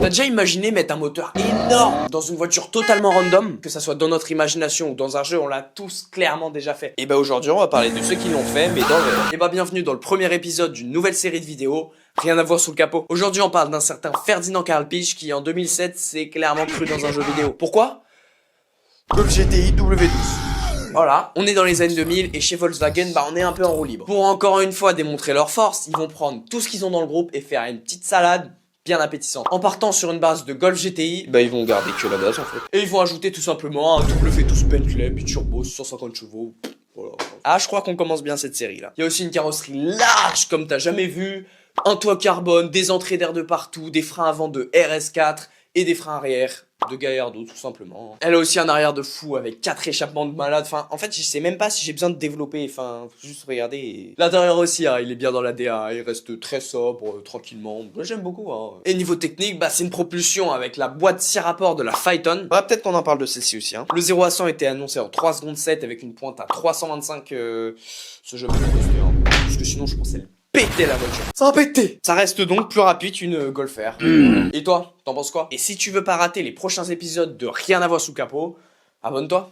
T'as déjà imaginé mettre un moteur énorme dans une voiture totalement random? Que ça soit dans notre imagination ou dans un jeu, on l'a tous clairement déjà fait. Et bah aujourd'hui on va parler de ceux qui l'ont fait, mais dans le vrai. Et bah bienvenue dans le premier épisode d'une nouvelle série de vidéos, rien à voir sous le capot. Aujourd'hui on parle d'un certain Ferdinand Karlpich qui en 2007 s'est clairement cru dans un jeu vidéo. Pourquoi? Golf GTI W12. Voilà, on est dans les années 2000 et chez Volkswagen, bah on est un peu en roue libre. Pour encore une fois démontrer leur force, ils vont prendre tout ce qu'ils ont dans le groupe et faire une petite salade bien appétissante. En partant sur une base de Golf GTI, bah ils vont garder que la base en fait. Et ils vont ajouter tout simplement un double V12 Bentley, biturbo, 150 chevaux. Voilà. Ah, je crois qu'on commence bien cette série là. Il y a aussi une carrosserie large comme t'as jamais vu, un toit carbone, des entrées d'air de partout, des freins avant de RS4 et des freins arrière de Gallardo tout simplement. Elle a aussi un arrière de fou avec 4 échappements de malade. Enfin, en fait, je sais même pas si j'ai besoin de développer. Enfin, faut juste regarder. Et... l'intérieur aussi, hein, il est bien dans la DA. Il reste très sobre, tranquillement. Moi, j'aime beaucoup. Hein. Et niveau technique, bah c'est une propulsion avec la boîte 6 rapports de la Phaeton. Bah peut-être qu'on en parle de celle-ci aussi. Hein. Le 0 à 100 était annoncé en 3 secondes 7 avec une pointe à 325. Ce jeu peut tester. Hein. Parce que sinon, je pensais péter la voiture. Ça va péter. Ça reste donc plus rapide qu'une Golf R. Et toi, t'en penses quoi? Et si tu veux pas rater les prochains épisodes de Rien à voir sous capot, abonne-toi.